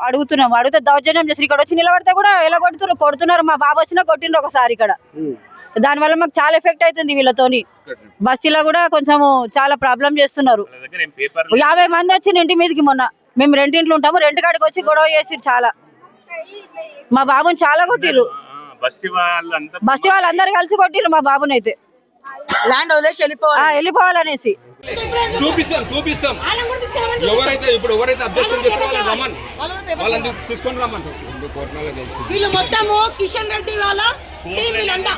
అడుగుతున్నాం. అడిగితే దౌర్జన్యం చేసి ఇక్కడ వచ్చి నిలబడితే కూడా ఎలా కొడుతున్నారు. మా బాబు వచ్చినా కొట్టిండ్రు ఒకసారి ఇక్కడ. దానివల్ల మాకు చాలా ఎఫెక్ట్ అవుతుంది వీళ్ళతోని. బస్తీలో కూడా కొంచెం చాలా ప్రాబ్లం చేస్తున్నారు. 50 మంది వచ్చిన ఇంటి మీదకి మొన్న. మేము రెండింట్లు ఉంటాము. రెంట్ కాడికి వచ్చి గొడవ చేసిరు చాలా. మా బాబుని చాలా కొట్టిరు. బస్తీ వాళ్ళందరూ కలిసి కొట్టిరు మా బాబుని అయితే. ల్యాండ్ వదిలేసి వెళ్ళిపోవాలనేసి చూపిస్తాం. ఎవరైతే అబ్జెక్షన్ చేస్తారో వాళ్ళని తీసుకొని రమ్మని. వీళ్ళు మొత్తము కిషన్ రెడ్డి వాళ్ళ టీం వీళ్ళంతా.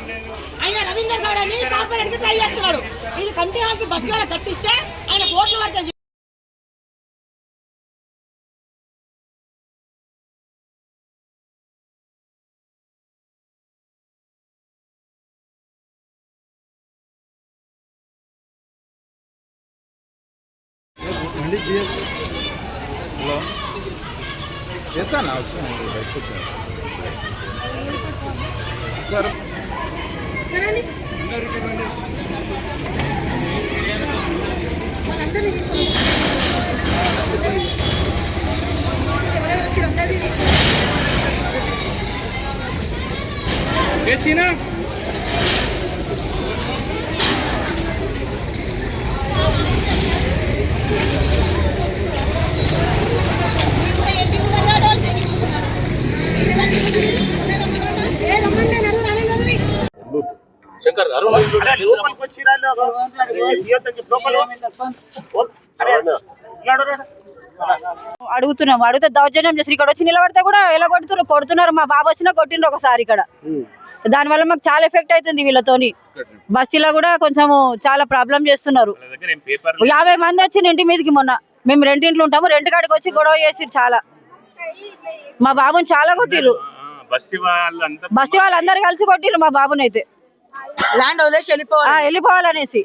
ఆయన రవీందర్ గౌడ్ అని కార్పొరేట్ కి ట్రై చేస్తున్నాడు. ఇది కమిటీ వాళ్ళకి బస్సు వాళ్ళకి కట్టిస్తే ఆయన కోట్లు పడతాయి. హలో చేస్తాను సార్ చేసినా అడుగుతున్నాం. అడిగితే దౌర్జన్యం చేసి ఇక్కడ వచ్చి నిలబడితే కూడా ఎలా కొడుతున్నారు. మా బాబు వచ్చినా కొట్టిండ్రు ఒకసారి ఇక్కడ. దానివల్ల మాకు చాలా ఎఫెక్ట్ అవుతుంది వీళ్ళతోని. బస్తీలో కూడా కొంచెం చాలా ప్రాబ్లం చేస్తున్నారు. 50 మంది వచ్చిన ఇంటి మీదకి మొన్న. మేము రెండింట్లు ఉంటాము. రెంట్ కాడికి వచ్చి గొడవ చేసిరు చాలా. మా బాబుని చాలా కొట్టిరు. బస్తీ వాళ్ళందరూ కలిసి కొట్టిరు మా బాబుని అయితే. ల్యాండ్ వదిలేసి వెళ్ళిపోవాలనేసి